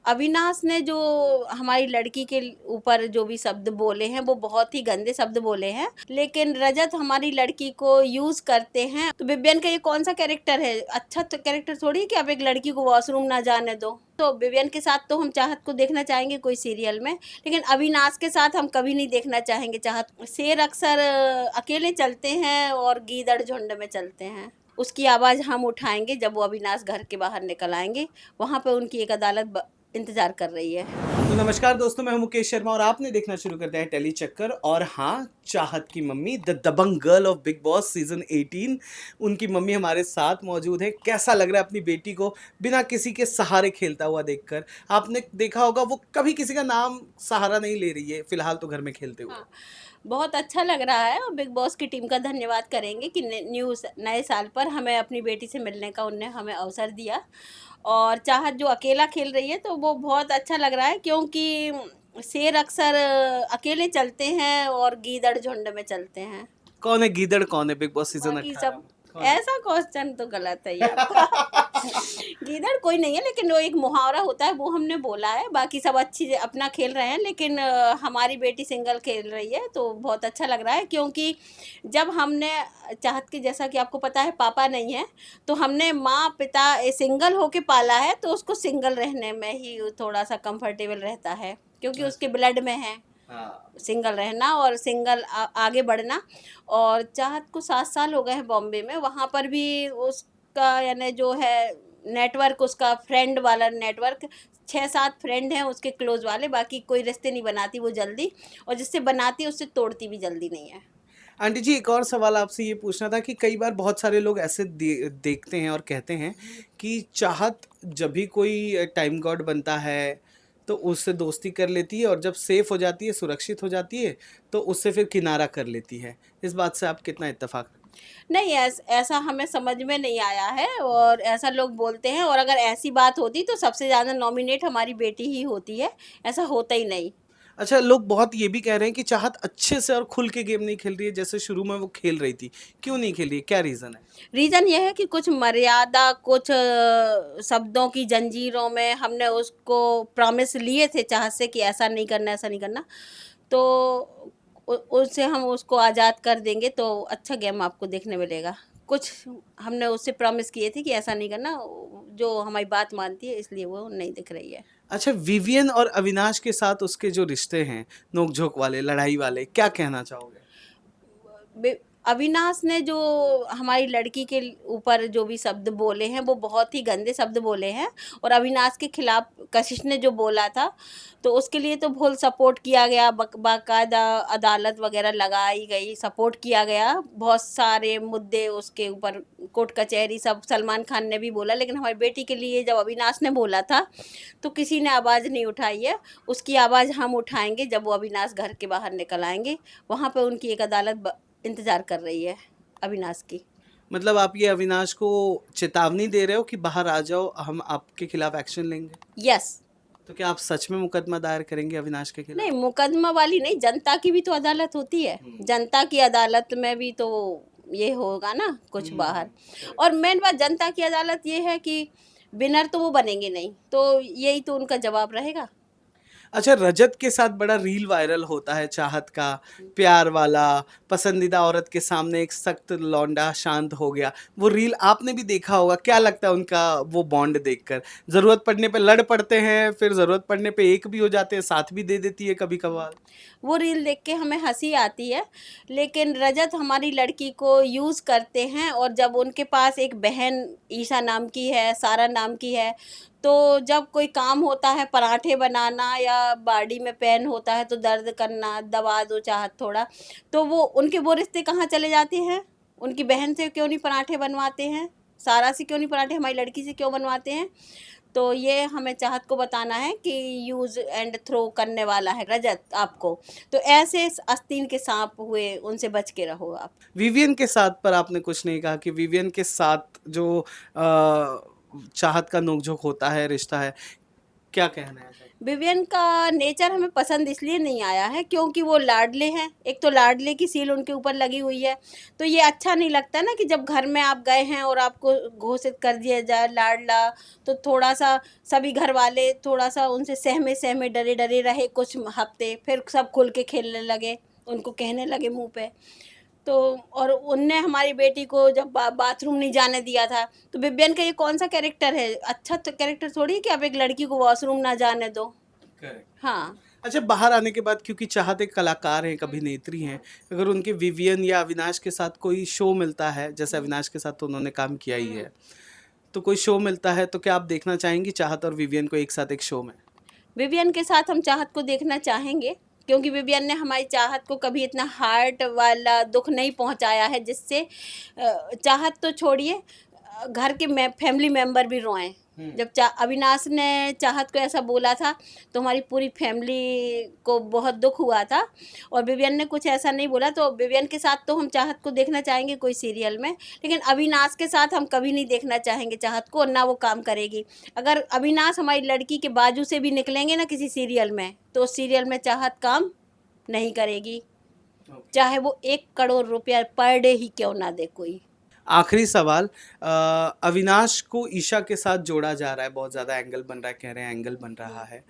अविनाश ने जो हमारी लड़की के ऊपर जो भी शब्द बोले हैं वो बहुत ही गंदे शब्द बोले हैं, लेकिन रजत हमारी लड़की को यूज करते हैं। तो विवियन का ये कौन सा कैरेक्टर है? अच्छा तो कैरेक्टर थोड़ी है कि आप एक लड़की को वॉशरूम ना जाने दो। तो विवियन के साथ तो हम चाहत को देखना चाहेंगे कोई सीरियल में, लेकिन अविनाश के साथ हम कभी नहीं देखना चाहेंगे चाहत। शेर अक्सर अकेले चलते हैं और गीदड़ झुंड में चलते हैं। उसकी आवाज़ हम उठाएंगे जब वो अविनाश घर के बाहर निकल आएंगे। वहाँ पे उनकी एक अदालत इंतजार कर रही है। तो नमस्कार दोस्तों, मैं हूं मुकेश शर्मा और आपने देखना शुरू कर दिया है टेली चक्कर। और हाँ, चाहत की मम्मी द दबंग girl of Bigg Boss season 18, उनकी मम्मी हमारे साथ मौजूद है। कैसा लग रहा है अपनी बेटी को बिना किसी के सहारे खेलता हुआ देखकर? आपने देखा होगा वो कभी किसी का नाम सहारा नहीं ले रही है फिलहाल तो घर में खेलते हुए। हाँ, बहुत अच्छा लग रहा है और बिग बॉस की टीम का धन्यवाद करेंगे कि नए साल पर हमें अपनी बेटी से मिलने का उनने हमें अवसर दिया। और चाहत जो अकेला खेल रही है तो वो बहुत अच्छा लग रहा है, क्योंकि शेर अक्सर अकेले चलते हैं और गीदड़ झुंड में चलते हैं। कौन है गीदड़, कौन है बिग बॉस सीजन बाकी 18 सब में? कौन है? ऐसा क्वेश्चन तो गलत है ये आपका। गीदड़ कोई नहीं है, लेकिन वो एक मुहावरा होता है वो हमने बोला है। बाकी सब अच्छी अपना खेल रहे हैं, लेकिन हमारी बेटी सिंगल खेल रही है तो बहुत अच्छा लग रहा है। क्योंकि जब हमने चाहत के, जैसा कि आपको पता है, पापा नहीं है, तो हमने माँ पिता सिंगल होके पाला है, तो उसको सिंगल रहने में ही थोड़ा सा कंफर्टेबल रहता है, क्योंकि उसके ब्लड में है सिंगल रहना और सिंगल आगे बढ़ना। और चाहत को 7 साल हो गए हैं बॉम्बे में, वहाँ पर भी उसका यानी जो है नेटवर्क, उसका फ्रेंड वाला नेटवर्क 6-7 फ्रेंड हैं उसके क्लोज वाले। बाकी कोई रिश्ते नहीं बनाती वो जल्दी, और जिससे बनाती है उससे तोड़ती भी जल्दी नहीं है। आंटी जी, एक और सवाल आपसे ये पूछना था कि कई बार बहुत सारे लोग ऐसे देखते हैं और कहते हैं कि चाहत जब भी कोई टाइम गॉड बनता है तो उससे दोस्ती कर लेती है, और जब सेफ हो जाती है, सुरक्षित हो जाती है, तो उससे फिर किनारा कर लेती है। इस बात से आप कितना इत्तेफाक रखते नहीं, ऐसा हमें समझ में नहीं आया है, और ऐसा लोग बोलते हैं। और अगर ऐसी बात होती तो सबसे ज़्यादा नॉमिनेट हमारी बेटी ही होती है, ऐसा होता ही नहीं। हैं? अच्छा, लोग बहुत ये भी कह रहे हैं कि चाहत अच्छे से और खुल के गेम नहीं खेल रही है जैसे शुरू में वो खेल रही थी। क्यों नहीं खेल रही है? क्या रीज़न है? रीज़न ये है कि कुछ मर्यादा, कुछ शब्दों की जंजीरों में हमने उसको प्रॉमिस लिए थे चाहत से कि ऐसा नहीं करना, ऐसा नहीं करना। तो उससे हम उसको आज़ाद कर देंगे तो अच्छा गेम आपको देखने मिलेगा। कुछ हमने उससे प्रॉमिस किए थे कि ऐसा नहीं करना, जो हमारी बात मानती है, इसलिए वो नहीं दिख रही है। अच्छा, विवियन और अविनाश के साथ उसके जो रिश्ते हैं, नोक-झोंक वाले, लड़ाई वाले, क्या कहना चाहोगे? अविनाश ने जो हमारी लड़की के ऊपर जो भी शब्द बोले हैं वो बहुत ही गंदे शब्द बोले हैं। और अविनाश के खिलाफ कशिश ने जो बोला था तो उसके लिए तो फुल सपोर्ट किया गया, बाकायदा अदालत वगैरह लगाई गई, सपोर्ट किया गया। बहुत सारे मुद्दे उसके ऊपर, कोर्ट कचहरी सब सलमान खान ने भी बोला, लेकिन हमारी बेटी के लिए जब अविनाश ने बोला था तो किसी ने आवाज़ नहीं उठाई है। उसकी आवाज़ हम उठाएंगे जब वो अविनाश घर के बाहर निकल आएंगे। वहाँ पर उनकी एक अदालत इंतजार कर रही है अविनाश की। मतलब आप ये अविनाश को चेतावनी दे रहे हो कि बाहर आ जाओ, हम आपके खिलाफ एक्शन लेंगे? यस। तो क्या आप सच में मुकदमा दायर करेंगे अविनाश के नहीं, खिलाफ? मुकदमा वाली नहीं, जनता की भी तो अदालत होती है। जनता की अदालत में भी तो ये होगा ना कुछ बाहर। और मेन बात जनता की अदालत ये है कि विनर तो वो बनेंगे नहीं, तो यही तो उनका जवाब रहेगा। अच्छा, रजत के साथ बड़ा रील वायरल होता है चाहत का, प्यार वाला, पसंदीदा औरत के सामने एक सख्त लौंडा शांत हो गया। वो रील आपने भी देखा होगा, क्या लगता है उनका वो बॉन्ड देखकर? ज़रूरत पड़ने पे लड़ पड़ते हैं, फिर ज़रूरत पड़ने पे एक भी हो जाते हैं, साथ भी दे देती है कभी-कभार। वो रील देख के हमें हँसी आती है, लेकिन रजत हमारी लड़की को यूज़ करते हैं। और जब उनके पास एक बहन ईशा नाम की है, सारा नाम की है, तो जब कोई काम होता है, पराठे बनाना या बॉडी में पेन होता है तो दर्द करना, दबा दो चाहत थोड़ा, तो वो उनके वो रिश्ते कहाँ चले जाते हैं? उनकी बहन से क्यों नहीं पराठे बनवाते हैं? सारा से क्यों नहीं पराठे हमारी लड़की से क्यों बनवाते हैं? तो ये हमें चाहत को बताना है कि यूज़ एंड थ्रो करने वाला है रजत आपको। तो ऐसे आस्तीन के सांप हुए, उनसे बच के रहो आप। विवियन के साथ पर आपने कुछ नहीं कहा कि विवियन के साथ जो चाहत का नोक-झोंक होता है, रिश्ता है, क्या कहना है सर? विवियन का नेचर हमें पसंद इसलिए नहीं आया है क्योंकि वो लाडले हैं। एक तो लाडले की सील उनके ऊपर लगी हुई है, तो ये अच्छा नहीं लगता ना कि जब घर में आप गए हैं और आपको घोषित कर दिया जाए लाडला, तो थोड़ा-सा सभी घर वाले थोड़ा-सा उनसे सहमे-सहमे, डरे-डरे रहे कुछ हफ्ते, फिर सब खुल के खेलने लगे, उनको कहने लगे मुँह पे। तो और उनने हमारी बेटी को जब बाथरूम नहीं जाने दिया था, तो विवियन का ये कौन-सा कैरेक्टर है? अच्छा तो कैरेक्टर थोड़ी है कि आप एक लड़की को वॉशरूम ना जाने दो। करेक्ट। हाँ। अच्छा, बाहर आने के बाद क्योंकि चाहत एक कलाकार हैं, एक अभिनेत्री हैं, अगर उनके विवियन या अविनाश के साथ कोई शो मिलता है, जैसे अविनाश के साथ तो उन्होंने काम किया ही है, तो कोई शो मिलता है तो क्या आप देखना चाहेंगी चाहत और विवियन को एक साथ एक शो में? विवियन के साथ हम चाहत को देखना चाहेंगे क्योंकि विवियन ने हमारी चाहत को कभी इतना हार्ट वाला दुख नहीं पहुंचाया है जिससे चाहत तो छोड़िए, घर के फैमिली मेंबर भी रोएं। जब अविनाश ने चाहत को ऐसा बोला था तो हमारी पूरी फैमिली को बहुत दुख हुआ था, और विवियन ने कुछ ऐसा नहीं बोला, तो विवियन के साथ तो हम चाहत को देखना चाहेंगे कोई सीरियल में, लेकिन अविनाश के साथ हम कभी नहीं देखना चाहेंगे चाहत को, और ना वो काम करेगी। अगर अविनाश हमारी लड़की के बाजू से भी निकलेंगे ना किसी सीरियल में, तो उस सीरियल में चाहत काम नहीं करेगी, चाहे वो 1 करोड़ रुपया पर डे ही क्यों ना दे कोई। आखिरी सवाल, अविनाश को ईशा के साथ जोड़ा जा रहा है, बहुत ज़्यादा एंगल बन रहा है, कह रहे हैं एंगल बन रहा है,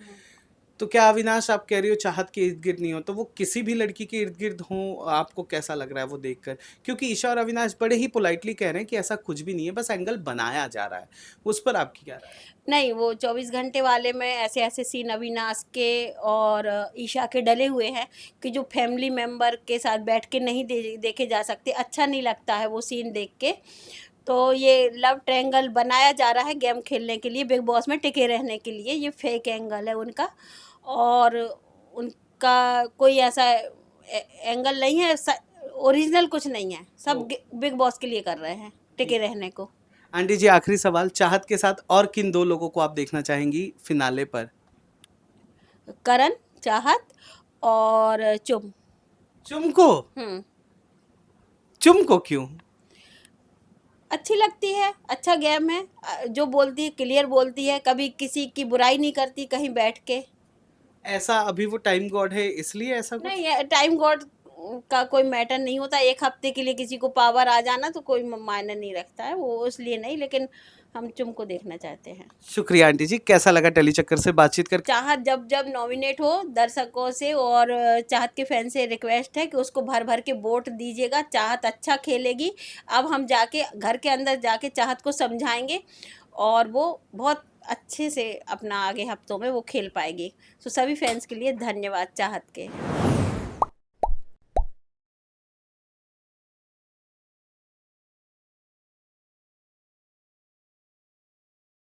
तो क्या अविनाश आप कह रही हो चाहत के इर्द गिर्द नहीं हो, तो वो किसी भी लड़की के इर्द गिर्द हो, आपको कैसा लग रहा है वो देखकर? क्योंकि ईशा और अविनाश बड़े ही पोलाइटली कह रहे हैं कि ऐसा कुछ भी नहीं है, बस एंगल बनाया जा रहा है, उस पर आपकी क्या राय है? नहीं, वो 24 घंटे वाले में ऐसे-ऐसे सीन अविनाश के और ईशा के डले हुए हैं कि जो फैमिली मेंबर के साथ बैठ के नहीं देखे जा सकते, अच्छा नहीं लगता है वो सीन देख के। तो ये लव ट्रायंगल बनाया जा रहा है गेम खेलने के लिए, बिग बॉस में टिके रहने के लिए, ये फेक एंगल है उनका, और उनका कोई ऐसा एंगल नहीं है, ओरिजिनल कुछ नहीं है, सब बिग बॉस के लिए कर रहे हैं टिके रहने को। आंटी जी, आखिरी सवाल, चाहत के साथ और किन 2 लोगों को आप देखना चाहेंगी फिनाले पर? करण, चाहत और चुम। चुम को? चुम को क्यों? अच्छी लगती है, अच्छा गेम है, जो बोलती है क्लियर बोलती है, कभी किसी की बुराई नहीं करती कहीं बैठ के। ऐसा अभी वो टाइम गॉड है इसलिए ऐसा कुछ? नहीं, टाइम गॉड का कोई मैटर नहीं होता, 1 हफ्ते के लिए किसी को पावर आ जाना तो कोई मायने नहीं रखता है, वो इसलिए नहीं, लेकिन हम चुम को देखना चाहते हैं। शुक्रिया आंटी जी, कैसा लगा टेली चक्कर से बातचीत करके? चाहत जब जब नॉमिनेट हो, दर्शकों से और चाहत के फैन से रिक्वेस्ट है कि उसको भर भर के वोट दीजिएगा, चाहत अच्छा खेलेगी। अब हम जाके घर के अंदर जाके चाहत को समझाएंगे और वो बहुत अच्छे से अपना आगे हफ्तों में वो खेल पाएगी। तो सभी फैंस के लिए धन्यवाद चाहत के।